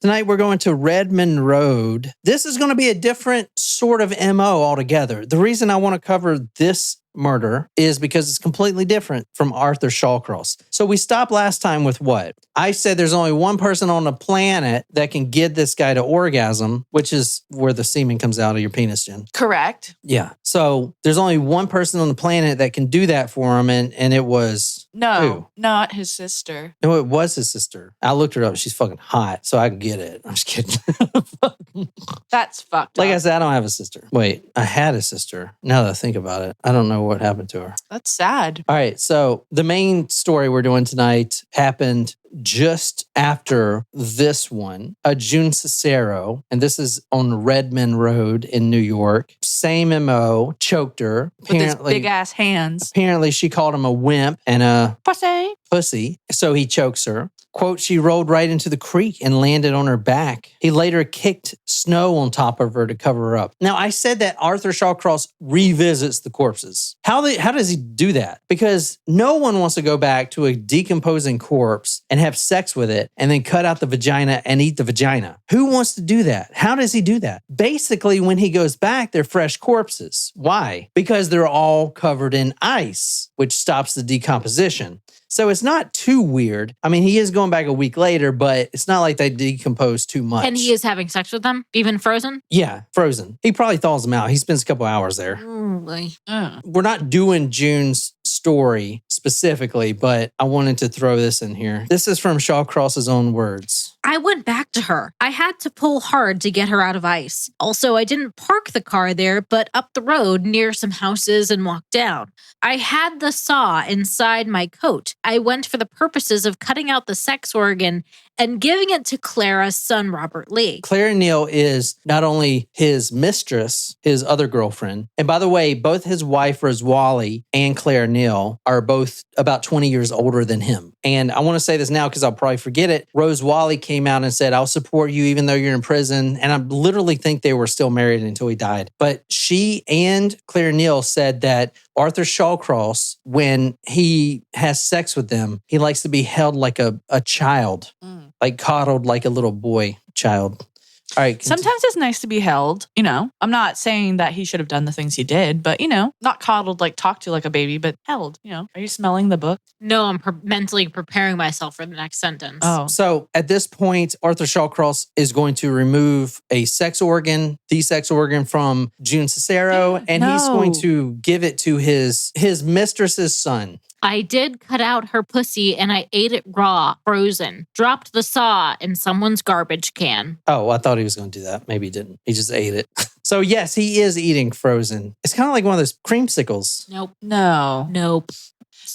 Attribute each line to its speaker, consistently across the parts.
Speaker 1: Tonight we're going to Redmond Road. This is going to be a different sort of MO altogether. The reason I want to cover this murder is because it's completely different from Arthur Shawcross. So we stopped last time with what? I said there's only one person on the planet that can get this guy to orgasm, which is where the semen comes out of your penis, Jen.
Speaker 2: Correct.
Speaker 1: Yeah. So there's only one person on the planet that can do that for him, and it was...
Speaker 2: No,
Speaker 1: who?
Speaker 2: not his sister.
Speaker 1: No, it was his sister. I looked her up. She's fucking hot, so I can get it. I'm just kidding.
Speaker 2: That's fucked
Speaker 1: Like
Speaker 2: up.
Speaker 1: I said, I don't have a sister. Wait, I had a sister. Now that I think about it, I don't know what happened to her.
Speaker 2: That's sad.
Speaker 1: All right, so the main story we're doing tonight happened just after this one. June Cicero, and this is on Redmond Road in New York. Same MO, choked her.
Speaker 2: With his big ass hands.
Speaker 1: Apparently, she called him a wimp and a
Speaker 2: pussy.
Speaker 1: So he chokes her. Quote, she rolled right into the creek and landed on her back. He later kicked snow on top of her to cover her up. Now, I said that Arthur Shawcross revisits the corpses. How does he do that? Because no one wants to go back to a decomposing corpse and have sex with it and then cut out the vagina and eat the vagina. Who wants to do that? How does he do that? Basically, when he goes back, they're fresh corpses. Why? Because they're all covered in ice, which stops the decomposition. So it's not too weird. I mean, he is going back a week later, but it's not like they decompose too much.
Speaker 3: And he is having sex with them, even frozen?
Speaker 1: Yeah, frozen. He probably thaws them out. He spends a couple hours there. We're not doing June's story specifically, but I wanted to throw this in here. This is from Shawcross's own words.
Speaker 3: I went back to her. I had to pull hard to get her out of ice. Also, I didn't park the car there, but up the road near some houses and walked down. I had the saw inside my coat. I went for the purposes of cutting out the sex organ and giving it to Clara's son, Robert Lee.
Speaker 1: Clara Neal is not only his mistress, his other girlfriend. And by the way, both his wife, Rose Wally, and Clara Neal are both about 20 years older than him. And I want to say this now because I'll probably forget it. Rose Wally came out and said, I'll support you even though you're in prison. And I literally think they were still married until he died. But she and Clara Neal said that Arthur Shawcross, when he has sex with them, he likes to be held like a child, like coddled like a little boy child. All right.
Speaker 2: Sometimes it's nice to be held, you know. I'm not saying that he should have done the things he did, but, you know, not coddled, like talked to like a baby, but held, you know. Are you smelling the book?
Speaker 3: No, I'm mentally preparing myself for the next sentence.
Speaker 2: Oh.
Speaker 1: So at this point, Arthur Shawcross is going to remove the sex organ from June Cicero, and he's going to give it to his mistress's son.
Speaker 3: I did cut out her pussy and I ate it raw, frozen. Dropped the saw in someone's garbage can.
Speaker 1: Oh, I thought he was going to do that. Maybe he didn't. He just ate it. So yes, he is eating frozen. It's kind of like one of those creamsicles.
Speaker 3: Nope.
Speaker 2: No.
Speaker 3: Nope.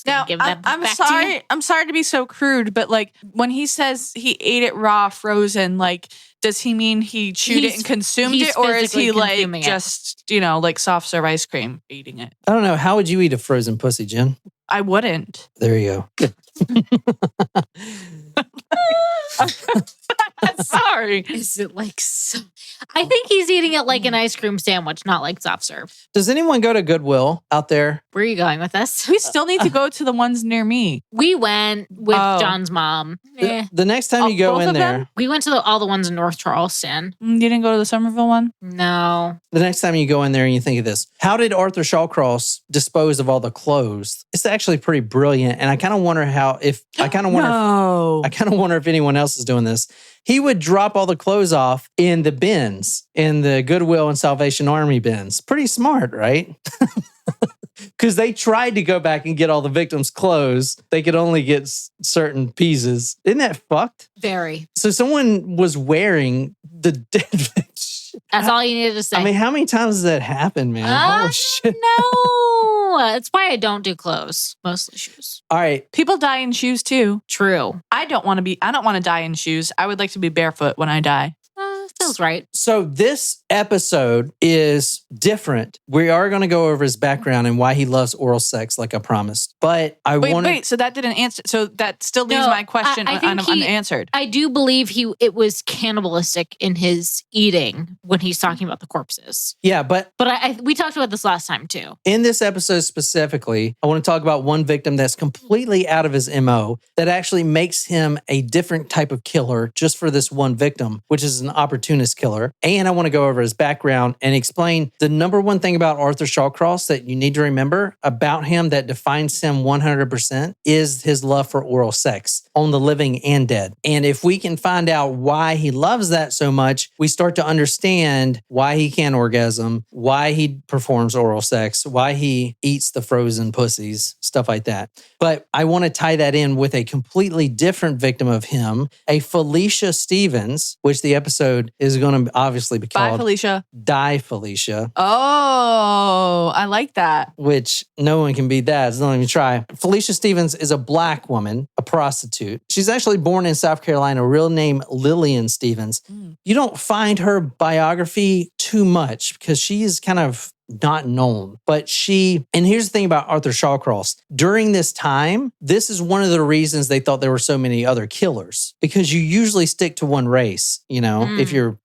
Speaker 2: Now, I'm sorry. I'm sorry to be so crude, but like when he says he ate it raw, frozen, like does he mean he chewed it and consumed it, or is he like just, you know, like soft serve ice cream eating it?
Speaker 1: I don't know. How would you eat a frozen pussy, Jen?
Speaker 2: I wouldn't.
Speaker 1: There you go.
Speaker 2: Sorry.
Speaker 3: Is it like so? I think he's eating it like an ice cream sandwich, not like soft serve.
Speaker 1: Does anyone go to Goodwill out there?
Speaker 3: Where are you going with this?
Speaker 2: We still need to go to the ones near me.
Speaker 3: We went with John's mom.
Speaker 1: The next time you go in there.
Speaker 3: We went to all the ones in North Charleston.
Speaker 2: You didn't go to the Somerville one?
Speaker 3: No.
Speaker 1: The next time you go in there and you think of this, how did Arthur Shawcross dispose of all the clothes? It's actually pretty brilliant. And I kind of wonder if anyone else is doing this. He would drop all the clothes off in the bins, in the Goodwill and Salvation Army bins. Pretty smart, right? Because they tried to go back and get all the victims' clothes. They could only get certain pieces. Isn't that fucked?
Speaker 3: Very.
Speaker 1: So someone was wearing the dead bitch.
Speaker 3: That's all you needed to say.
Speaker 1: I mean, how many times does that happen, man? Holy shit.
Speaker 3: No. That's why I don't do clothes. Mostly shoes.
Speaker 1: All right.
Speaker 2: People die in shoes too.
Speaker 3: True.
Speaker 2: I don't want to die in shoes. I would like to be barefoot when I die.
Speaker 3: feels right.
Speaker 1: So this episode is different. We are going to go over his background and why he loves oral sex, like I promised. But
Speaker 2: wait. So that didn't answer. So that still leaves my question unanswered.
Speaker 3: I do believe it was cannibalistic in his eating when he's talking about the corpses.
Speaker 1: Yeah, but
Speaker 3: we talked about this last time too.
Speaker 1: In this episode specifically, I want to talk about one victim that's completely out of his MO that actually makes him a different type of killer just for this one victim, which is an opportunist killer. And I want to go over his background and explain the number one thing about Arthur Shawcross that you need to remember about him that defines him 100% is his love for oral sex on the living and dead. And if we can find out why he loves that so much, we start to understand why he can't orgasm, why he performs oral sex, why he eats the frozen pussies, stuff like that. But I want to tie that in with a completely different victim of him, a Felicia Stevens, which the episode is going to obviously be called
Speaker 2: Bye, Felicia.
Speaker 1: Die Felicia.
Speaker 2: Oh, I like that.
Speaker 1: Which no one can beat that. Don't even try. Felicia Stevens is a black woman, a prostitute. She's actually born in South Carolina, real name Lillian Stevens. You don't find her biography too much because she is kind of not known. But and here's the thing about Arthur Shawcross. During this time, this is one of the reasons they thought there were so many other killers, because you usually stick to one race. You know, if you're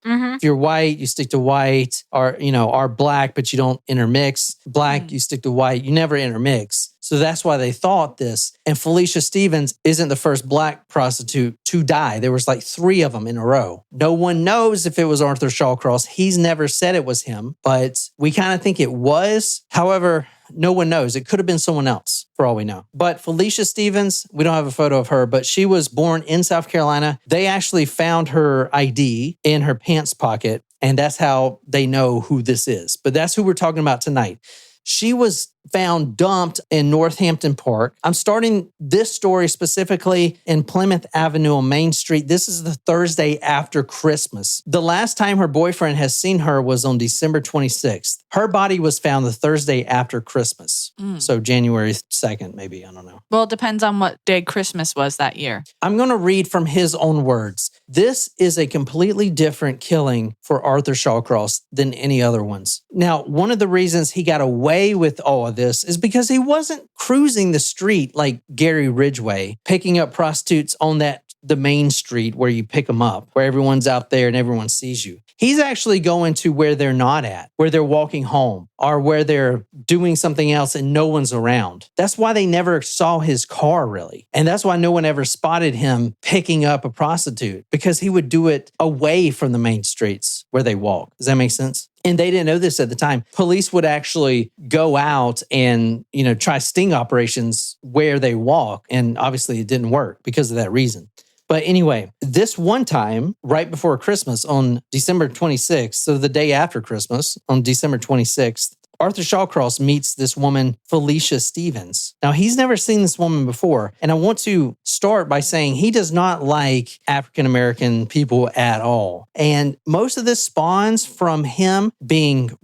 Speaker 1: white, you stick to white, or black, but you don't intermix. Black, you stick to white, you never intermix. So that's why they thought this. And Felicia Stevens isn't the first black prostitute to die. There was like 3 of them in a row. No one knows if it was Arthur Shawcross. He's never said it was him, but we kind of think it was. However, no one knows. It could have been someone else for all we know. But Felicia Stevens, we don't have a photo of her, but she was born in South Carolina. They actually found her ID in her pants pocket, and that's how they know who this is. But that's who we're talking about tonight. She was found dumped in Northampton Park. I'm starting this story specifically in Plymouth Avenue on Main Street. This is the Thursday after Christmas. The last time her boyfriend has seen her was on December 26th. Her body was found the Thursday after Christmas. So January 2nd, maybe. I don't know.
Speaker 2: Well, it depends on what day Christmas was that year.
Speaker 1: I'm going to read from his own words. This is a completely different killing for Arthur Shawcross than any other ones. Now, one of the reasons he got away with all of this is because he wasn't cruising the street like Gary Ridgway, picking up prostitutes on the main street where you pick them up, where everyone's out there and everyone sees you. He's actually going to where they're not at, where they're walking home or where they're doing something else and no one's around. That's why they never saw his car really. And that's why no one ever spotted him picking up a prostitute, because he would do it away from the main streets where they walk. Does that make sense? And they didn't know this at the time. Police would actually go out and, try sting operations where they walk. And obviously it didn't work because of that reason. But anyway, this one time, right before Christmas on December 26th, so the day after Christmas, on December 26th, Arthur Shawcross meets this woman, Felicia Stevens. Now, he's never seen this woman before. And I want to start by saying he does not like African-American people at all. And most of this spawns from him being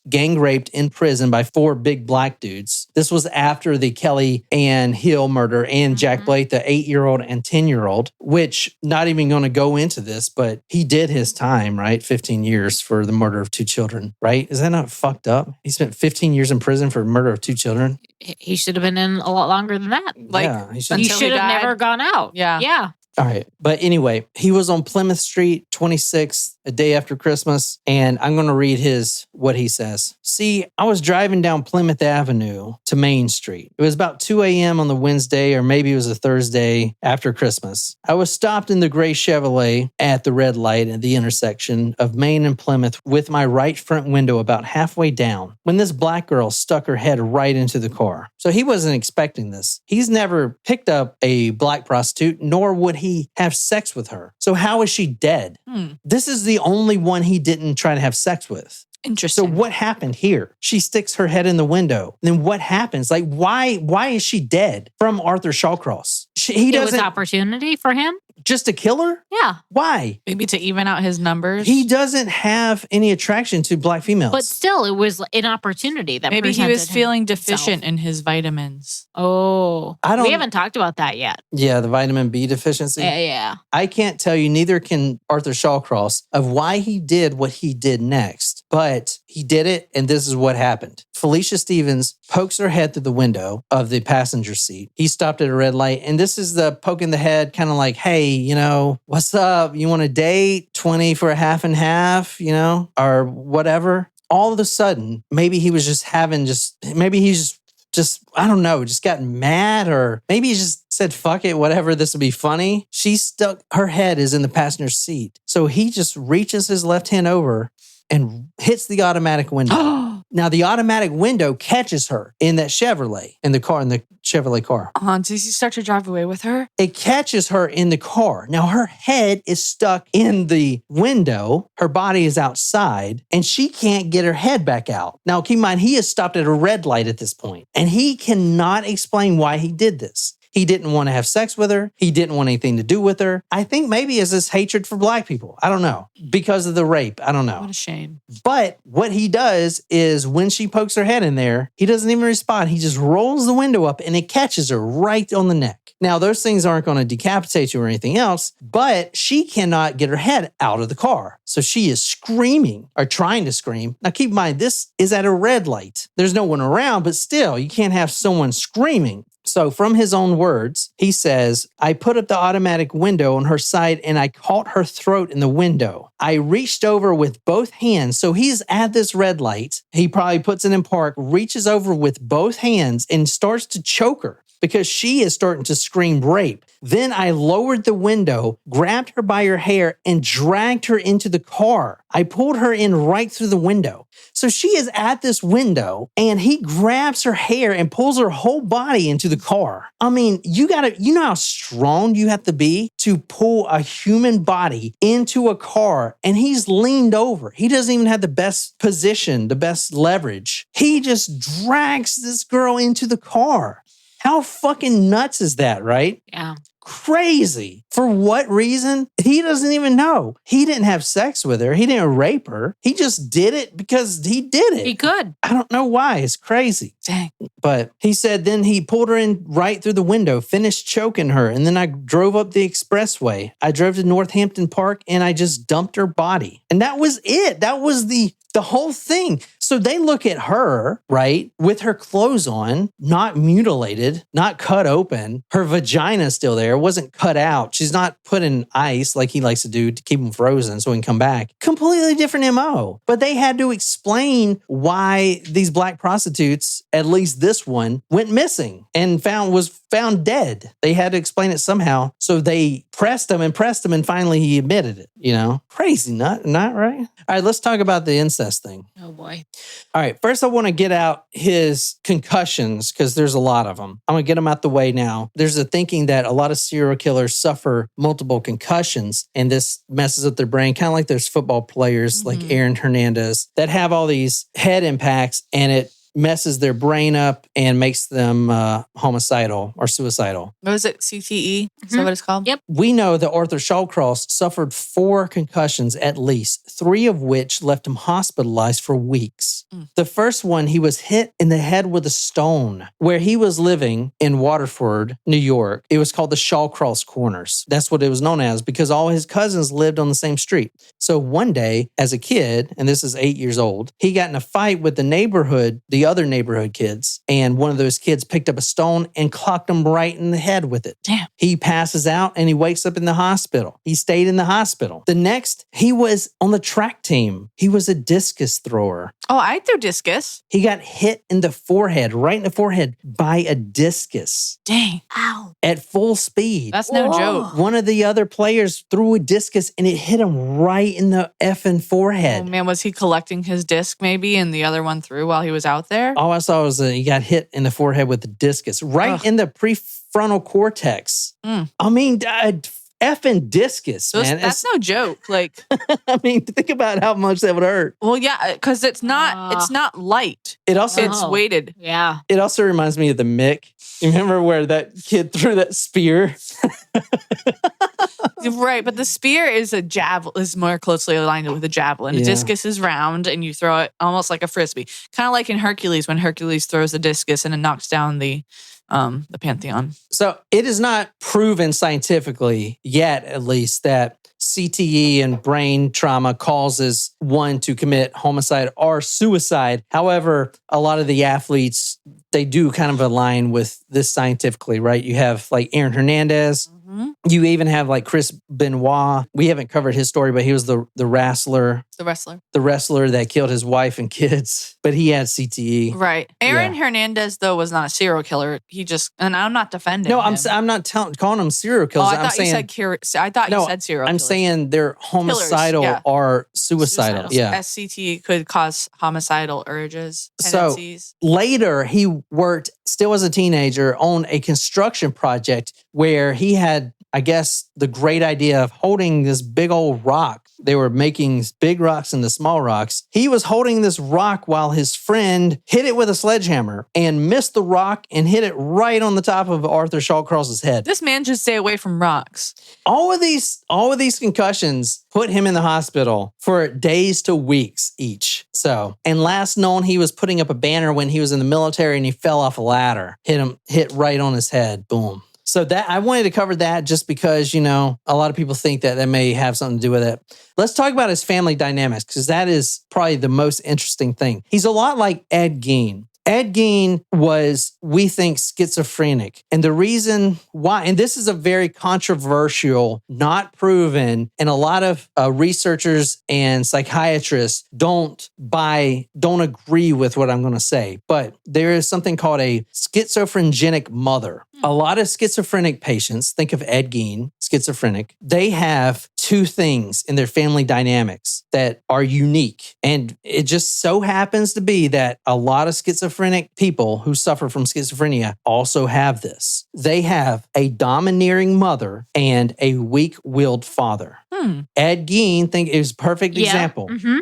Speaker 1: gang raped in prison by 4 big black dudes. This was after the Kelly Ann Hill murder and Jack Blake, the 8-year-old and 10-year-old, which not even going to go into this, but he did his time, right? 15 years for the murder of 2 children, right? Is that not fucked up? He spent 15 years in prison for the murder of 2 children.
Speaker 3: He should have been in a lot longer than that.
Speaker 1: He
Speaker 3: should have never gone out.
Speaker 2: Yeah.
Speaker 1: All right. But anyway, he was on Plymouth Street, 26th, a day after Christmas. And I'm going to read what he says. See, I was driving down Plymouth Avenue to Main Street. It was about 2 a.m. on the Wednesday, or maybe it was a Thursday after Christmas. I was stopped in the gray Chevrolet at the red light at the intersection of Main and Plymouth with my right front window about halfway down when this black girl stuck her head right into the car. So he wasn't expecting this. He's never picked up a black prostitute, nor would he have sex with her. So how is she dead? This is the only one he didn't try to have sex with.
Speaker 2: Interesting.
Speaker 1: So what happened here? She sticks her head in the window. Then what happens? Like, why is she dead from Arthur Shawcross?
Speaker 3: It was opportunity for him?
Speaker 1: Just to kill her?
Speaker 3: Yeah.
Speaker 1: Why?
Speaker 2: Maybe to even out his numbers.
Speaker 1: He doesn't have any attraction to black females.
Speaker 3: But still, it was an opportunity that
Speaker 2: maybe he was feeling deficient
Speaker 3: himself.
Speaker 2: in his vitamins.
Speaker 3: Oh. We haven't talked about that yet.
Speaker 1: Yeah, the vitamin B deficiency.
Speaker 3: Yeah.
Speaker 1: I can't tell you, neither can Arthur Shawcross, of why he did what he did next. But he did it, and this is what happened. Felicia Stevens pokes her head through the window of the passenger seat. He stopped at a red light, and this is the poke in the head, kind of like, hey, what's up? You want to date? 20 for a half and half, or whatever. All of a sudden, maybe he was just maybe he's just, I don't know, just gotten mad, or maybe he just said, fuck it, whatever, this will be funny. Her head is in the passenger seat. So he just reaches his left hand over and hits the automatic window. Now, the automatic window catches her in that Chevrolet, in the Chevrolet car.
Speaker 2: Does he start to drive away with her?
Speaker 1: It catches her in the car. Now, her head is stuck in the window. Her body is outside, and she can't get her head back out. Now, keep in mind, he has stopped at a red light at this point, and he cannot explain why he did this. He didn't want to have sex with her. He didn't want anything to do with her. I think maybe it's this hatred for black people. I don't know. Because of the rape. I don't know.
Speaker 2: What a shame.
Speaker 1: But what he does is when she pokes her head in there, he doesn't even respond. He just rolls the window up and it catches her right on the neck. Now, those things aren't going to decapitate you or anything else, but she cannot get her head out of the car. So she is screaming or trying to scream. Now, keep in mind, this is at a red light. There's no one around, but still, you can't have someone screaming. So from his own words, he says, I put up the automatic window on her side and I caught her throat in the window. I reached over with both hands. So he's at this red light. He probably puts it in park, reaches over with both hands and starts to choke her because she is starting to scream rape. Then I lowered the window, grabbed her by her hair, and dragged her into the car. I pulled her in right through the window. So she is at this window, and he grabs her hair and pulls her whole body into the car. I mean, you know how strong you have to be to pull a human body into a car, and he's leaned over. He doesn't even have the best position, the best leverage. He just drags this girl into the car. How fucking nuts is that, right?
Speaker 3: Yeah.
Speaker 1: Crazy. For what reason? He doesn't even know. He didn't have sex with her. He didn't rape her. He just did it because he did it.
Speaker 3: He could.
Speaker 1: I don't know why. It's crazy.
Speaker 2: Dang.
Speaker 1: But he said then he pulled her in right through the window, finished choking her, and then I drove up the expressway. I drove to Northampton Park and I just dumped her body. And that was it. That was the whole thing. So they look at her, right, with her clothes on, not mutilated, not cut open. Her vagina's still there. It wasn't cut out. She's not put in ice like he likes to do to keep him frozen so he can come back. Completely different MO. But they had to explain why these black prostitutes, at least this one, went missing and was found dead. They had to explain it somehow. So they pressed him, and finally he admitted it. Crazy, not right? All right, let's talk about the incest thing.
Speaker 3: Oh boy.
Speaker 1: All right, first I want to get out his concussions because there's a lot of them. I'm going to get them out the way now. There's a thinking that a lot of serial killers suffer multiple concussions and this messes up their brain, kind of like there's football players like Aaron Hernandez that have all these head impacts and it messes their brain up and makes them homicidal or suicidal.
Speaker 2: What was it? CTE? Is that what it's called?
Speaker 3: Yep.
Speaker 1: We know that Arthur Shawcross suffered 4 concussions at least, 3 of which left him hospitalized for weeks. The first one, he was hit in the head with a stone where he was living in Waterford, New York. It was called the Shawcross Corners. That's what it was known as because all his cousins lived on the same street. So one day, as a kid, and this is 8 years old, he got in a fight with the other neighborhood kids, and one of those kids picked up a stone and clocked him right in the head with it.
Speaker 2: Damn.
Speaker 1: He passes out and he wakes up in the hospital. He stayed in the hospital. The next, he was on the track team. He was a discus thrower.
Speaker 2: Oh, I threw discus.
Speaker 1: He got hit in the forehead, right in the forehead, by a discus.
Speaker 2: Dang.
Speaker 3: Ow.
Speaker 1: At full speed.
Speaker 2: That's no joke.
Speaker 1: One of the other players threw a discus and it hit him right in the effing forehead.
Speaker 2: Oh man, was he collecting his disc maybe and the other one threw while he was out there?
Speaker 1: All I saw was he got hit in the forehead with the discus, right in the prefrontal cortex. I mean, effing discus, man.
Speaker 2: That's no joke. Like,
Speaker 1: I mean, think about how much that would hurt.
Speaker 2: Well, yeah, because it's not light. It's weighted.
Speaker 3: Yeah.
Speaker 1: It also reminds me of the Mick. You remember where that kid threw that spear?
Speaker 2: Right, but the spear is more closely aligned with a javelin. Yeah. A discus is round, and you throw it almost like a frisbee, kind of like in Hercules when Hercules throws the discus and it knocks down the Pantheon.
Speaker 1: So it is not proven scientifically yet, at least, that CTE and brain trauma causes one to commit homicide or suicide. However, a lot of the athletes, they do kind of align with this scientifically, right? You have like Aaron Hernandez. Mm-hmm. You even have like Chris Benoit. We haven't covered his story, but he was the wrestler. The wrestler that killed his wife and kids, but he had CTE.
Speaker 2: Right. Aaron Hernandez, though, was not a serial killer. He just, and I'm not defending him.
Speaker 1: I'm not calling him serial killers.
Speaker 2: I thought you said serial killers.
Speaker 1: I'm saying they're homicidal or suicidal. Yeah.
Speaker 2: SCTE could cause homicidal urges, tendencies.
Speaker 1: So later, he worked, still as a teenager, on a construction project where he had, I guess, the great idea of holding this big old rock. They were making big rocks into small rocks. He was holding this rock while his friend hit it with a sledgehammer and missed the rock and hit it right on the top of Arthur Shawcross's head.
Speaker 2: This man should stay away from rocks.
Speaker 1: All of these concussions put him in the hospital for days to weeks each. So, and last known, he was putting up a banner when he was in the military and he fell off a ladder, hit right on his head. Boom. So that I wanted to cover that just because, a lot of people think that may have something to do with it. Let's talk about his family dynamics because that is probably the most interesting thing. He's a lot like Ed Gein. Ed Gein was, we think, schizophrenic. And the reason why, and this is a very controversial, not proven, and a lot of researchers and psychiatrists don't agree with what I'm going to say. But there is something called a schizophrenic mother. A lot of schizophrenic patients, think of Ed Gein, schizophrenic, they have two things in their family dynamics that are unique. And it just so happens to be that a lot of schizophrenic people who suffer from schizophrenia also have this. They have a domineering mother and a weak-willed father. Ed Gein, think is a perfect example. Mm-hmm.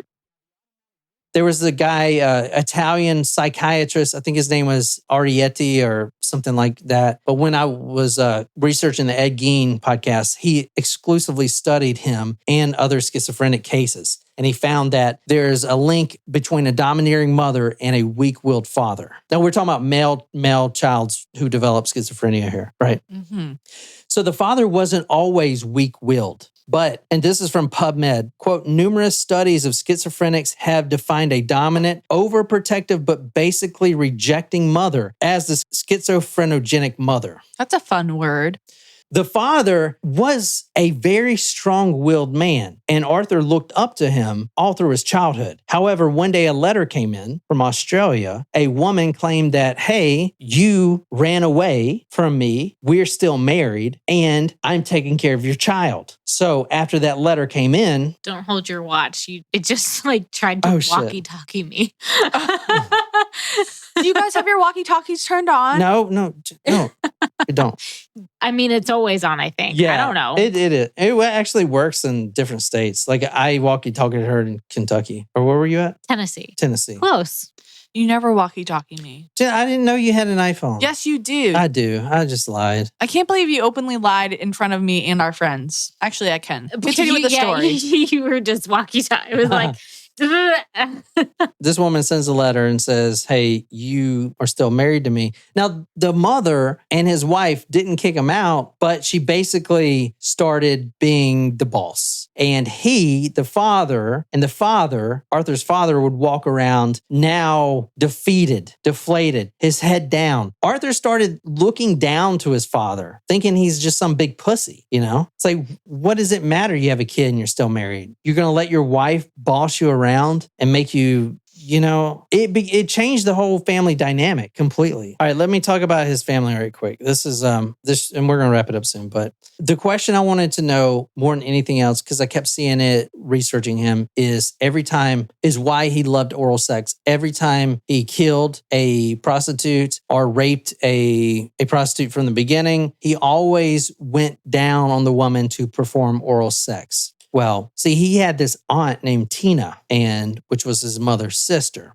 Speaker 1: There was the guy, Italian psychiatrist, I think his name was Arietti or something like that. But when I was researching the Ed Gein podcast, he exclusively studied him and other schizophrenic cases. And he found that there's a link between a domineering mother and a weak-willed father. Now, we're talking about male childs who develop schizophrenia here, right? Mm-hmm. So the father wasn't always weak-willed. But, and this is from PubMed, quote, numerous studies of schizophrenics have defined a dominant, overprotective, but basically rejecting mother as the schizophrenic mother.
Speaker 2: That's a fun word.
Speaker 1: The father was a very strong-willed man, and Arthur looked up to him all through his childhood. However, one day a letter came in from Australia. A woman claimed that, hey, you ran away from me, we're still married, and I'm taking care of your child. So after that letter came in...
Speaker 3: Don't hold your watch. It just tried to walkie-talkie me.
Speaker 2: Do you guys have your walkie-talkies turned on?
Speaker 1: No, we don't.
Speaker 3: I mean, it's always on, I think.
Speaker 1: Yeah,
Speaker 3: I don't know.
Speaker 1: It is. It actually works in different states. Like I walkie-talkied her in Kentucky. Or where were you at?
Speaker 3: Tennessee.
Speaker 2: Close. You never walkie-talkie me.
Speaker 1: I didn't know you had an iPhone.
Speaker 2: Yes, you do.
Speaker 1: I do. I just lied.
Speaker 2: I can't believe you openly lied in front of me and our friends. Actually, I can. Continue with the story.
Speaker 3: You were just walkie-talkie. It was like...
Speaker 1: This woman sends a letter and says, hey, you are still married to me. Now, the mother and his wife didn't kick him out, but she basically started being the boss. And the father, Arthur's father, would walk around now defeated, deflated, his head down. Arthur started looking down to his father, thinking he's just some big pussy, It's like, what does it matter you have a kid and you're still married? You're going to let your wife boss you around and make you it changed the whole family dynamic completely. All right, let me talk about his family right quick. This is and we're gonna wrap it up soon. But the question I wanted to know more than anything else, because I kept seeing it researching him, is why he loved oral sex. Every time he killed a prostitute or raped a prostitute from the beginning, he always went down on the woman to perform oral sex. Well, see, he had this aunt named Tina, which was his mother's sister.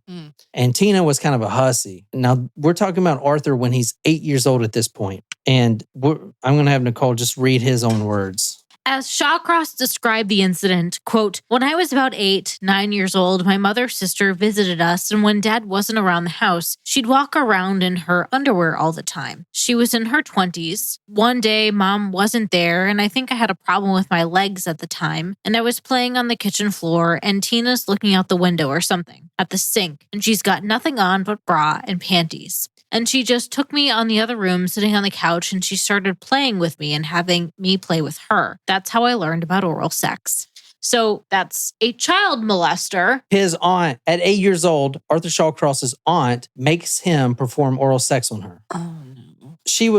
Speaker 1: And Tina was kind of a hussy. Now, we're talking about Arthur when he's 8 years old at this point. And I'm going to have Nicole just read his own words.
Speaker 3: As Shawcross described the incident, quote, "When I was about 9 years old, my mother's sister visited us, and when Dad wasn't around the house, she'd walk around in her underwear all the time. She was in her 20s. One day, Mom wasn't there, and I think I had a problem with my legs at the time, and I was playing on the kitchen floor, and Tina's looking out the window or something at the sink, and she's got nothing on but bra and panties. And she just took me on the other room, sitting on the couch, and she started playing with me and having me play with her. That's how I learned about oral sex." So that's a child molester.
Speaker 1: His aunt, at 8 years old, Arthur Shawcross's aunt, makes him perform oral sex on her.
Speaker 2: Oh, no.
Speaker 1: He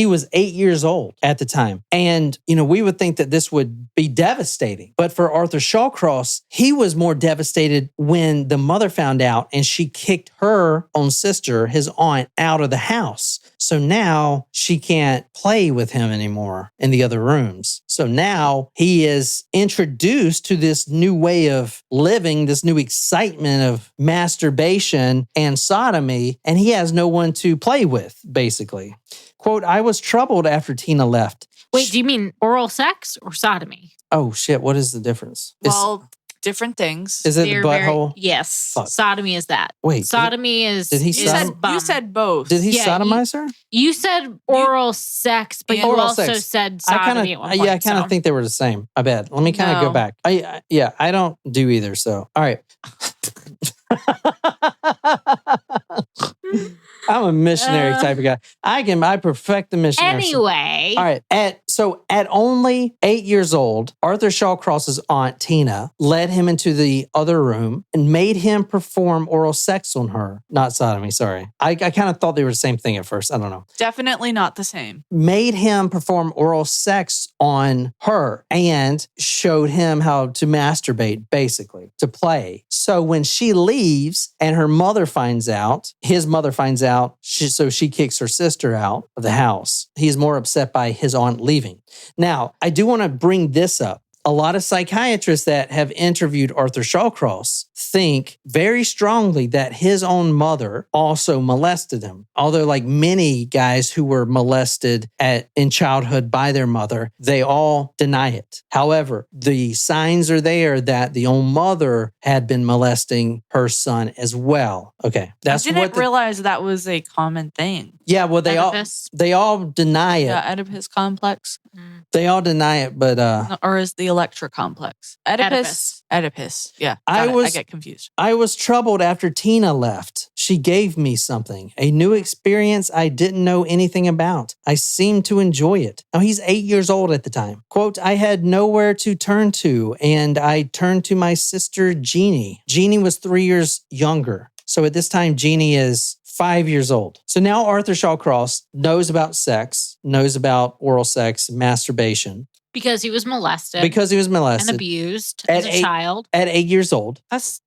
Speaker 1: was 8 years old at the time. And, we would think that this would be devastating. But for Arthur Shawcross, he was more devastated when the mother found out and she kicked her own sister, his aunt, out of the house. So now she can't play with him anymore in the other rooms. So now he is introduced to this new way of living, this new excitement of masturbation and sodomy, and he has no one to play with, basically. Quote, "I was troubled after Tina left."
Speaker 3: Wait, do you mean oral sex or sodomy?
Speaker 1: Oh, shit. What is the difference?
Speaker 2: Well, different things.
Speaker 1: Is it the butthole?
Speaker 3: Yes.
Speaker 1: Fuck.
Speaker 3: Sodomy is that.
Speaker 1: Wait.
Speaker 3: Sodomy is...
Speaker 1: Did he
Speaker 2: You said both.
Speaker 1: Did he sodomize her?
Speaker 3: You said oral sex, but you also said sodomy at one point.
Speaker 1: Yeah, I kind of think they were the same. I bet. Let me kind of go back. I don't do either, so. All right. I'm a missionary type of guy. I perfect the missionary.
Speaker 3: Anyway.
Speaker 1: All right. At only 8 years old, Arthur Shawcross's aunt, Tina, led him into the other room and made him perform oral sex on her. Not sodomy, sorry. I kind of thought they were the same thing at first. I don't know.
Speaker 2: Definitely not the same.
Speaker 1: Made him perform oral sex on her and showed him how to masturbate, basically, to play. So when she leaves and her mother finds out, his mother finds out, so she kicks her sister out of the house. He's more upset by his aunt leaving. Now, I do want to bring this up. A lot of psychiatrists that have interviewed Arthur Shawcross think very strongly that his own mother also molested him. Although, like many guys who were molested in childhood by their mother, they all deny it. However, the signs are there that the own mother had been molesting her son as well. Okay,
Speaker 2: I didn't realize that was a common thing.
Speaker 1: Yeah, well, they all deny it.
Speaker 2: Yeah, Oedipus complex.
Speaker 1: They all deny it, but
Speaker 2: or is the Electra complex? Oedipus. Yeah, I get confused.
Speaker 1: I was troubled after Tina left. She gave me something, a new experience I didn't know anything about. I seemed to enjoy it. Now, he's 8 years old at the time. Quote, "I had nowhere to turn to, and I turned to my sister, Jeannie. Jeannie was 3 years younger. So at this time, Jeannie is 5 years old. So now Arthur Shawcross knows about sex, knows about oral sex, masturbation.
Speaker 3: Because he was molested.
Speaker 1: And
Speaker 3: abused as a child.
Speaker 1: At 8 years old.
Speaker 2: That's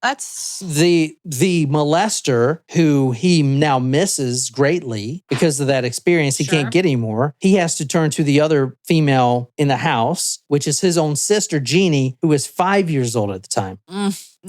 Speaker 1: the molester, who he now misses greatly because of that experience. He can't get anymore. He has to turn to the other female in the house, which is his own sister, Jeannie, who is 5 years old at the time.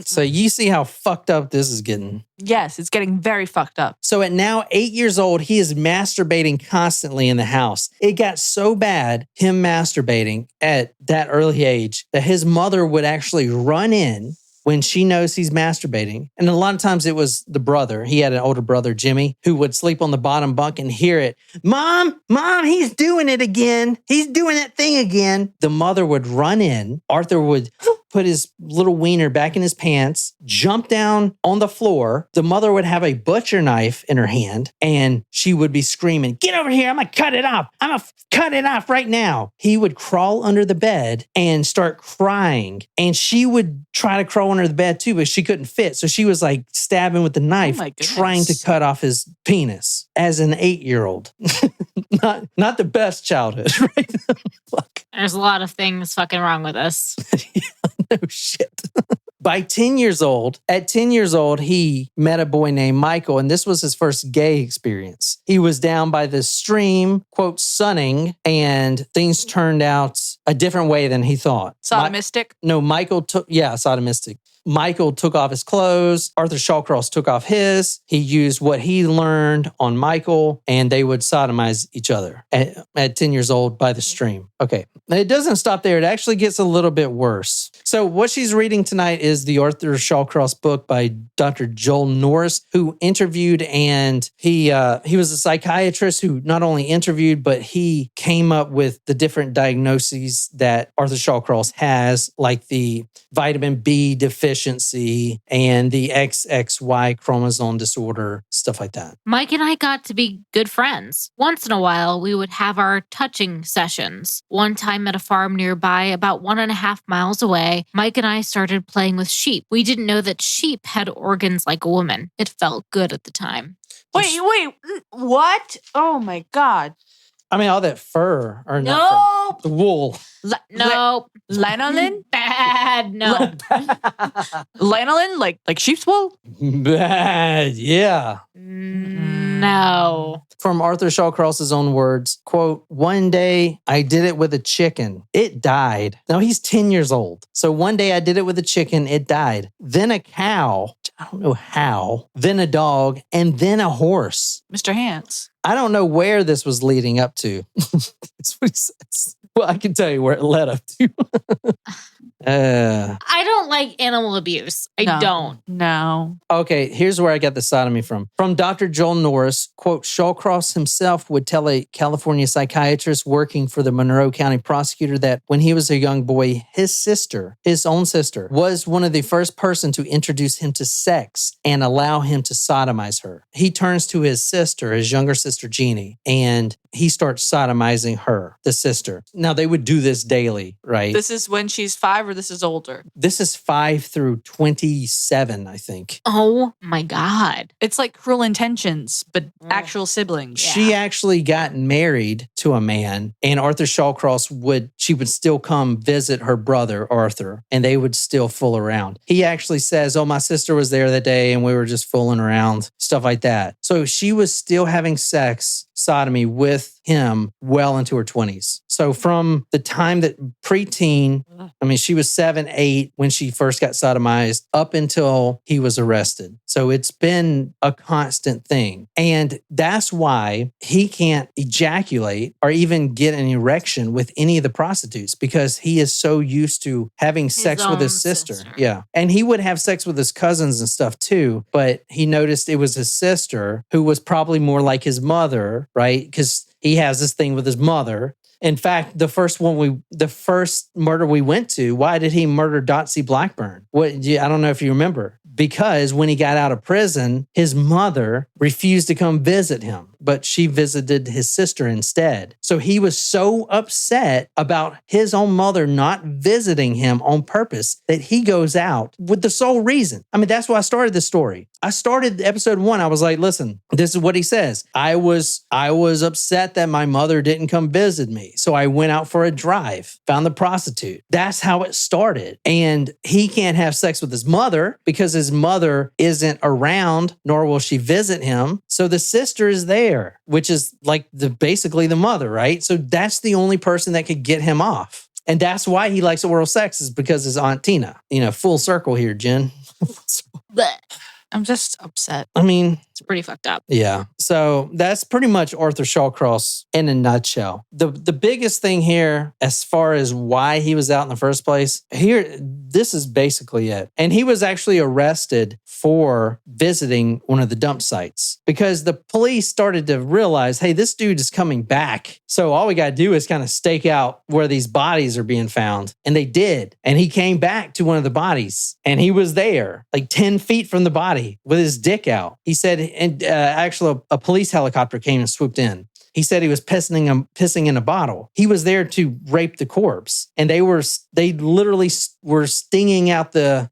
Speaker 1: So you see how fucked up this is getting.
Speaker 2: Yes, it's getting very fucked up.
Speaker 1: So at now 8 years old, he is masturbating constantly in the house. It got so bad, him masturbating at that early age, that his mother would actually run in when she knows he's masturbating. And a lot of times it was the brother. He had an older brother, Jimmy, who would sleep on the bottom bunk and hear it. Mom, he's doing it again. He's doing that thing again. The mother would run in. Arthur would put his little wiener back in his pants, jump down on the floor. The mother would have a butcher knife in her hand and she would be screaming, "Get over here. I'm going to cut it off. I'm going to cut it off right now." He would crawl under the bed and start crying. And she would try to crawl under the bed too, but she couldn't fit. So she was like stabbing with the knife, trying to cut off his penis as an 8-year-old. Not the best childhood, right? Fuck.
Speaker 3: There's a lot of things fucking wrong with us.
Speaker 1: Yeah, no shit. At 10 years old, he met a boy named Michael, and this was his first gay experience. He was down by the stream, quote, sunning, and things turned out a different way than he thought.
Speaker 2: Sodomistic?
Speaker 1: Sodomistic. Michael took off his clothes. Arthur Shawcross took off his. He used what he learned on Michael, and they would sodomize each other at 10 years old by the stream. Okay. It doesn't stop there. It actually gets a little bit worse. So what she's reading tonight is the Arthur Shawcross book by Dr. Joel Norris, who interviewed, and he was a psychiatrist who not only interviewed, but he came up with the different diagnoses that Arthur Shawcross has, like the vitamin B deficiency and the XXY chromosome disorder, stuff like that.
Speaker 3: Mike and I got to be good friends. Once in a while, we would have our touching sessions. One time at a farm nearby, about 1.5 miles away, Mike and I started playing with sheep. We didn't know that sheep had organs like a woman. It felt good at the time.
Speaker 2: Wait, what? Oh my God.
Speaker 1: I mean, all that fur or
Speaker 3: nope.
Speaker 1: The wool.
Speaker 3: Nope.
Speaker 2: Lanolin?
Speaker 3: Bad. No.
Speaker 2: Lanolin? Like sheep's wool?
Speaker 1: Bad. Yeah.
Speaker 3: No.
Speaker 1: From Arthur Shawcross's own words, quote, "One day I did it with a chicken. It died." Now he's 10 years old. So one day I did it with a chicken. It died. Then a cow. I don't know how. Then a dog. And then a horse.
Speaker 2: Mr. Hans.
Speaker 1: I don't know where this was leading up to. That's what he says. Well, I can tell you where it led up to.
Speaker 3: I don't like animal abuse. I don't.
Speaker 2: No.
Speaker 1: Okay, here's where I got the sodomy from. From Dr. Joel Norris, quote, "Shawcross himself would tell a California psychiatrist working for the Monroe County prosecutor that when he was a young boy, his own sister, was one of the first person to introduce him to sex and allow him to sodomize her. He turns to his sister, his younger sister, Jeannie, and he starts sodomizing her, the sister. Now, they would do this daily, right?
Speaker 2: This is when she's 5 or this is older?
Speaker 1: This is 5 through 27, I think.
Speaker 3: Oh my God.
Speaker 2: It's like Cruel Intentions, but actual siblings.
Speaker 1: Yeah. She actually got married to a man, and Arthur Shawcross would still come visit her brother, Arthur, and they would still fool around. He actually says, "Oh, my sister was there that day and we were just fooling around," stuff like that. So she was still having sex, sodomy with him well into her 20s. So from the time that preteen, I mean, she was 7, 8 when she first got sodomized up until he was arrested. So it's been a constant thing. And that's why he can't ejaculate or even get an erection with any of the prostitutes, because he is so used to having sex with his sister. Yeah. And he would have sex with his cousins and stuff too, but he noticed it was his sister who was probably more like his mother, right? Because he has this thing with his mother. In fact, the first murder we went to, why did he murder Dotsie Blackburn? I don't know if you remember. Because when he got out of prison, his mother refused to come visit him, but she visited his sister instead. So he was so upset about his own mother not visiting him on purpose that he goes out with the sole reason. I mean, that's why I started this story. I started episode 1. I was like, listen, this is what he says. I was upset that my mother didn't come visit me. So I went out for a drive, found the prostitute. That's how it started. And he can't have sex with his mother because his mother isn't around, nor will she visit him. So the sister is there, which is like basically the mother, right? So that's the only person that could get him off. And that's why he likes oral sex, is because his Aunt Tina. Full circle here, Jen.
Speaker 2: I'm just upset.
Speaker 1: I mean,
Speaker 3: it's pretty fucked up.
Speaker 1: Yeah. So that's pretty much Arthur Shawcross in a nutshell. The biggest thing here, as far as why he was out in the first place, this is basically it. And he was actually arrested for visiting one of the dump sites because the police started to realize, hey, this dude is coming back. So all we got to do is kind of stake out where these bodies are being found. And they did. And he came back to one of the bodies and he was there like 10 feet from the body with his dick out. He said, and actually a police helicopter came and swooped in. He said he was pissing in a bottle. He was there to rape the corpse. And they literally were stinging out the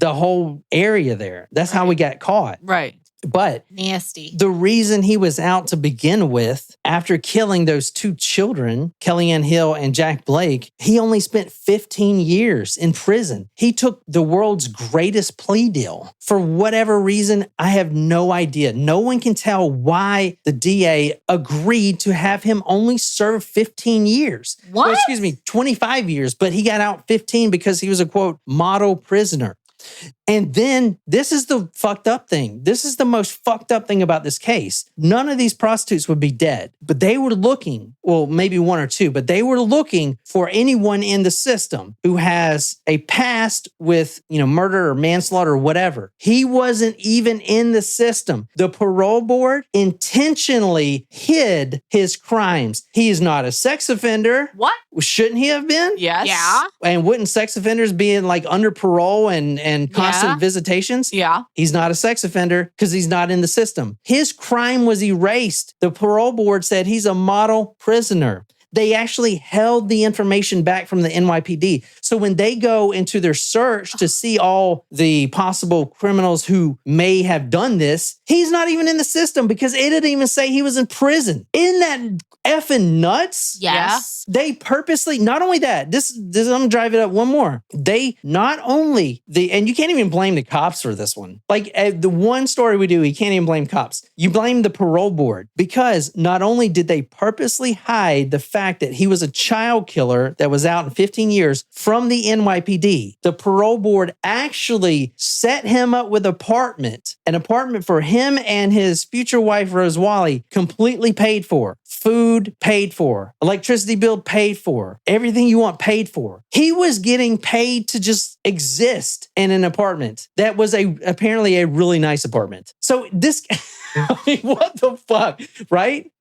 Speaker 1: whole area there. That's how we got caught.
Speaker 2: Right.
Speaker 3: But nasty.
Speaker 1: The reason he was out to begin with, after killing those two children, Kellyanne Hill and Jack Blake, he only spent 15 years in prison. He took the world's greatest plea deal. For whatever reason, I have no idea. No one can tell why the DA agreed to have him only serve 15 years.
Speaker 3: What?
Speaker 1: Well, excuse me, 25 years, but he got out 15 because he was a, quote, model prisoner. And then this is the fucked up thing. This is the most fucked up thing about this case. None of these prostitutes would be dead, but they were looking, well, maybe one or two, but they were looking for anyone in the system who has a past with, murder or manslaughter or whatever. He wasn't even in the system. The parole board intentionally hid his crimes. He is not a sex offender.
Speaker 3: What?
Speaker 1: Shouldn't he have been?
Speaker 2: Yes.
Speaker 3: Yeah.
Speaker 1: And wouldn't sex offenders be in like under parole and constant visitations?
Speaker 2: Yeah.
Speaker 1: He's not a sex offender because he's not in the system. His crime was erased. The parole board said he's a model prisoner. They actually held the information back from the NYPD. So when they go into their search to see all the possible criminals who may have done this, he's not even in the system because it didn't even say he was in prison. Isn't that effing nuts?
Speaker 3: Yes.
Speaker 1: They purposely, not only that, this I'm gonna drive it up one more. They not only, and you can't even blame the cops for this one. Like the one story we do, you can't even blame cops. You blame the parole board because not only did they purposely hide the fact that he was a child killer that was out in 15 years from the NYPD, the parole board actually set him up with an apartment for him and his future wife, Rose Wally, completely paid for. Food paid for, electricity bill paid for, everything you want paid for. He was getting paid to just exist in an apartment that was apparently a really nice apartment. So this, I mean, what the fuck, right?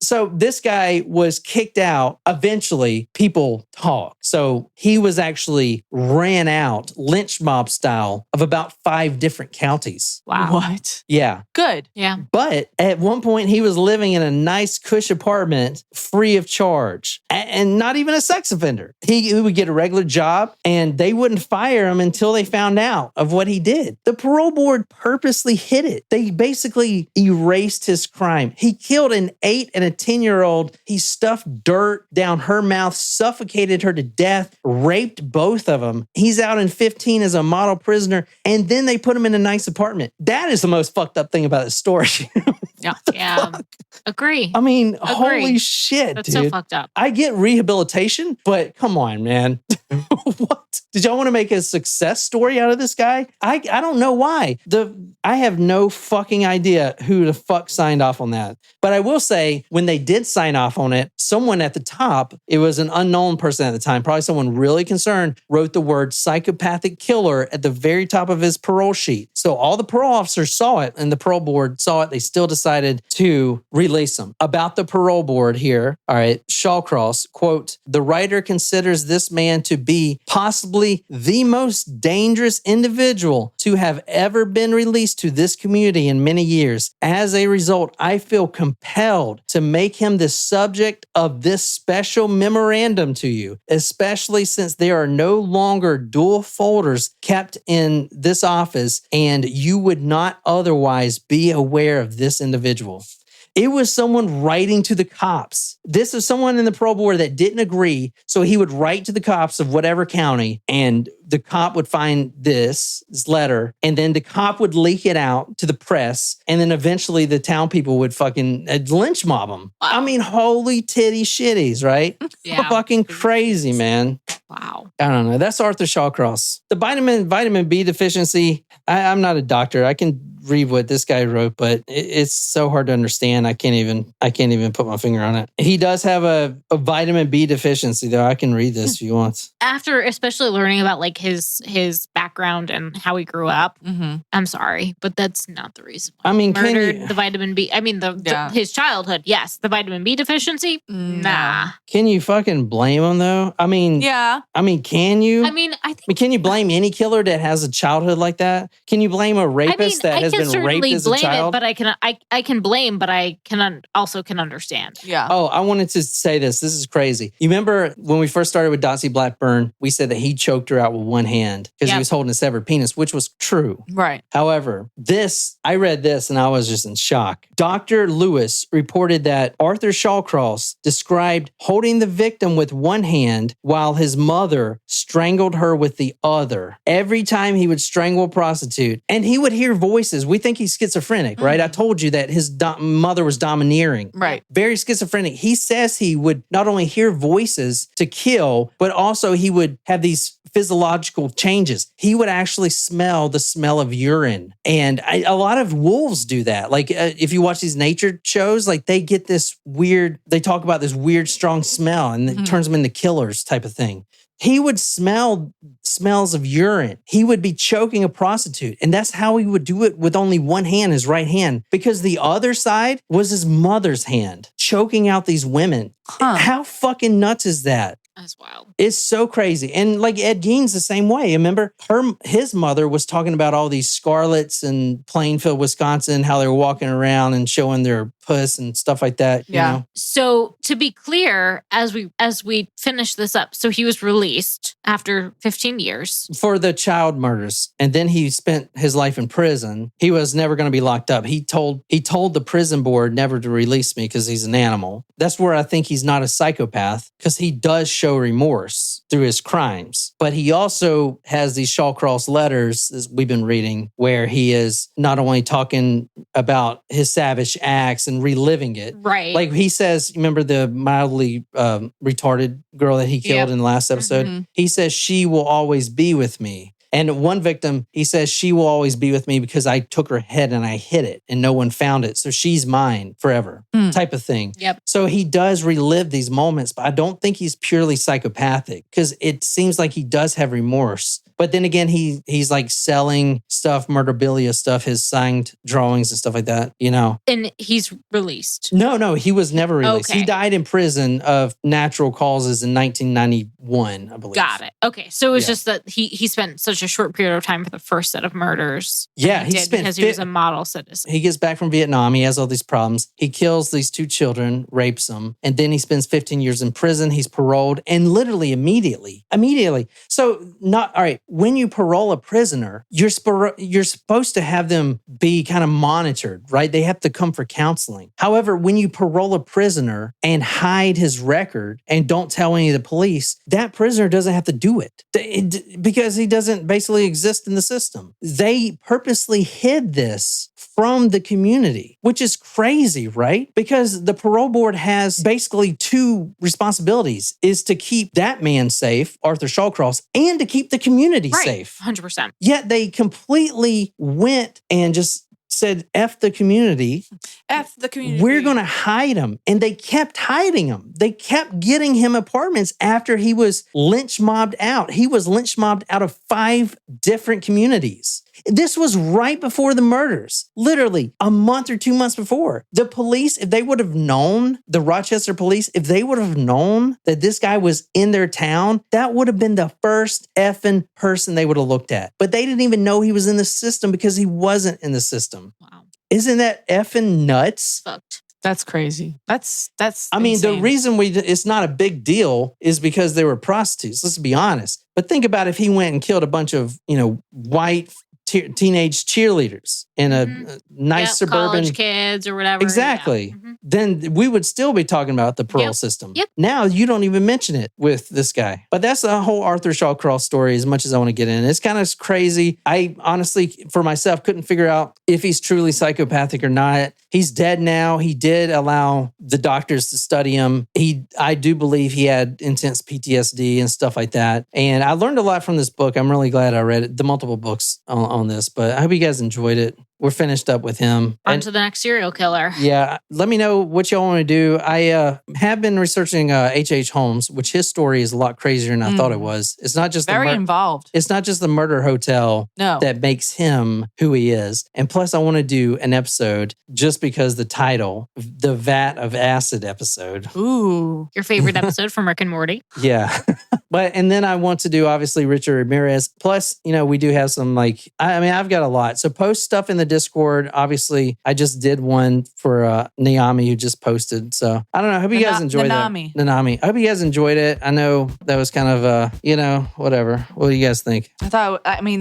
Speaker 1: So this guy was kicked out. Eventually, people talk. So he was actually ran out, lynch mob style, of about 5 different counties.
Speaker 2: Wow. What?
Speaker 1: Yeah.
Speaker 2: Good.
Speaker 3: Yeah.
Speaker 1: But at one point, he was living in a nice, cush apartment free of charge and not even a sex offender. He would get a regular job and they wouldn't fire him until they found out of what he did. The parole board purposely hid it. They basically erased his crime. He killed an 8 and a 10-year-old. He stuffed dirt down her mouth, suffocated her to death, raped both of them. He's out in 15 as a model prisoner, and then they put him in a nice apartment. That is the most fucked up thing about this story.
Speaker 3: Yeah. Agree.
Speaker 1: I mean, holy shit,
Speaker 3: That's
Speaker 1: dude.
Speaker 3: so fucked up.
Speaker 1: I get rehabilitation, but come on, man. What? Did y'all want to make a success story out of this guy? I don't know why. I have no fucking idea who the fuck signed off on that. But I will say, when they did sign off on it, someone at the top, it was an unknown person at the time, probably someone really concerned, wrote the word psychopathic killer at the very top of his parole sheet. So all the parole officers saw it and the parole board saw it. They still decided to release him. About the parole board here, all right, Shawcross, quote, "The writer considers this man to be possibly the most dangerous individual to have ever been released to this community in many years. As a result, I feel compelled to make him the subject of this special memorandum to you, especially since there are no longer dual folders kept in this office and you would not otherwise be aware of this individual." It was someone writing to the cops. This is someone in the parole board that didn't agree. So he would write to the cops of whatever county, and the cop would find this letter, and then the cop would leak it out to the press, and then eventually the town people would fucking lynch mob him. Wow. I mean, holy titty shitties, right?
Speaker 3: Yeah.
Speaker 1: Fucking crazy, man.
Speaker 3: Wow.
Speaker 1: I don't know. That's Arthur Shawcross. The vitamin B deficiency, I'm not a doctor. I can read what this guy wrote, but it's so hard to understand. I can't even put my finger on it. He does have a vitamin B deficiency, though. I can read this if you want.
Speaker 3: After especially learning about like his background and how he grew up, I'm sorry, but that's not the reason why.
Speaker 1: I mean,
Speaker 3: murdered the vitamin B. I mean, his childhood, yes. The vitamin B deficiency, nah.
Speaker 1: Can you fucking blame him though? I mean,
Speaker 2: yeah.
Speaker 1: I mean, can you?
Speaker 3: I mean, I think.
Speaker 1: Can you blame any killer that has a childhood like that? Can you blame a rapist that has been raped as a child?
Speaker 3: But I can blame, but I can also understand.
Speaker 2: Yeah.
Speaker 1: Oh, I wanted to say this. This is crazy. You remember when we first started with Dotsie Blackburn, we said that he choked her out with one hand because he was holding a severed penis, which was true.
Speaker 2: Right.
Speaker 1: However, I read this and I was just in shock. Dr. Lewis reported that Arthur Shawcross described holding the victim with one hand while his mother strangled her with the other. Every time he would strangle a prostitute, and he would hear voices. We think he's schizophrenic, right? I told you that his mother was domineering.
Speaker 2: Right.
Speaker 1: Very schizophrenic. He says he would not only hear voices to kill, but also he would have these physiological changes. He would actually smell the smell of urine. And a lot of wolves do that. Like if you watch these nature shows, like they get this weird, they talk about this weird, strong smell and it turns them into killers type of thing. He would smell smells of urine. He would be choking a prostitute. And that's how he would do it with only one hand, his right hand, because the other side was his mother's hand, choking out these women. How fucking nuts is that?
Speaker 3: That's wild.
Speaker 1: It's so crazy. And like Ed Gein's the same way. Remember, his mother was talking about all these Scarlets in Plainfield, Wisconsin, how they were walking around and showing their puss and stuff like that. You know?
Speaker 3: So to be clear, as we finish this up, so he was released after 15 years.
Speaker 1: For the child murders. And then he spent his life in prison. He was never going to be locked up. He told the prison board never to release me because he's an animal. That's where I think he's not a psychopath, because he does show remorse through his crimes. But he also has these Shawcross letters, as we've been reading, where he is not only talking about his savage acts and reliving it.
Speaker 3: Right.
Speaker 1: Like he says, remember the mildly retarded girl that he killed in the last episode? He says, she will always be with me. And one victim, he says, she will always be with me because I took her head and I hid it and no one found it. So she's mine forever type of thing.
Speaker 3: Yep.
Speaker 1: So he does relive these moments, but I don't think he's purely psychopathic because it seems like he does have remorse. But then again, he's like selling stuff, murderabilia stuff, his signed drawings and stuff like that, you know.
Speaker 3: And he's released.
Speaker 1: No, he was never released.
Speaker 3: Okay.
Speaker 1: He died in prison of natural causes in 1991, I believe.
Speaker 3: Got it. Okay. So it was just that he spent such a short period of time for the first set of murders.
Speaker 1: Yeah,
Speaker 3: he did because he was a model citizen.
Speaker 1: He gets back from Vietnam. He has all these problems. He kills these two children, rapes them, and then he spends 15 years in prison. He's paroled, and literally immediately. So all right. When you parole a prisoner, you're supposed to have them be kind of monitored, right? They have to come for counseling. However, when you parole a prisoner and hide his record and don't tell any of the police, that prisoner doesn't have to do it because he doesn't basically exist in the system. They purposely hid this from the community, which is crazy, right? Because the parole board has basically two responsibilities, is to keep that man safe, Arthur Shawcross, and to keep the community safe.
Speaker 3: 100%.
Speaker 1: Yet they completely went and just said, F the community.
Speaker 2: F the community.
Speaker 1: We're going to hide him. And they kept hiding him. They kept getting him apartments after he was lynch mobbed out. He was lynch mobbed out of 5 different communities. This was right before the murders, literally a month or 2 months before. The police, if they would have known, the Rochester police, if they would have known that this guy was in their town, that would have been the first effing person they would have looked at. But they didn't even know he was in the system because he wasn't in the system.
Speaker 3: Wow.
Speaker 1: Isn't that effing nuts?
Speaker 3: Fucked.
Speaker 2: That's crazy. That's
Speaker 1: I mean,
Speaker 2: insane.
Speaker 1: the reason it's not a big deal is because they were prostitutes. Let's be honest. But think about if he went and killed a bunch of, white teenage cheerleaders in a nice suburban
Speaker 3: college kids or whatever.
Speaker 1: Exactly.
Speaker 3: Yeah. Mm-hmm.
Speaker 1: Then we would still be talking about the parole system.
Speaker 3: Yep.
Speaker 1: Now you don't even mention it with this guy. But that's the whole Arthur Shawcross story as much as I want to get in. It's kind of crazy. I honestly, for myself, couldn't figure out if he's truly psychopathic or not. He's dead now. He did allow the doctors to study him. I do believe he had intense PTSD and stuff like that. And I learned a lot from this book. I'm really glad I read it, the multiple books on this. But I hope you guys enjoyed it. we're finished up with him.
Speaker 3: On to the next serial killer.
Speaker 1: Yeah. Let me know what y'all want to do. I have been researching H.H. Holmes, which his story is a lot crazier than I thought it was. It's not just
Speaker 2: very involved.
Speaker 1: It's not just the murder hotel that makes him who he is. And plus, I want to do an episode just because the title, the Vat of Acid episode.
Speaker 3: Ooh. Your favorite episode from Rick and Morty.
Speaker 1: Yeah. And then I want to do, obviously, Richard Ramirez. Plus, we do have some, I've got a lot. So post stuff in the Discord. Obviously, I just did one for Naomi who just posted. So I don't know. I hope you guys enjoyed that. Nanami. I hope you guys enjoyed it. I know that was kind of, whatever. What do you guys think?
Speaker 2: That's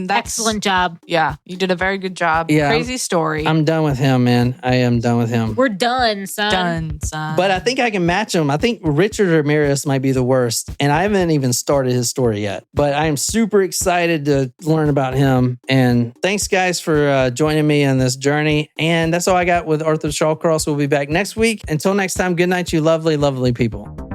Speaker 3: excellent job.
Speaker 2: Yeah. You did a very good job. Yeah. Crazy story.
Speaker 1: I'm done with him, man. I am done with him.
Speaker 3: We're done, son.
Speaker 1: But I think I can match him. I think Richard Ramirez might be the worst. And I haven't even started his story yet. But I am super excited to learn about him. And thanks, guys, for joining me on this journey. And that's all I got with Arthur Shawcross. We'll be back next week. Until next time, good night, you lovely, lovely people.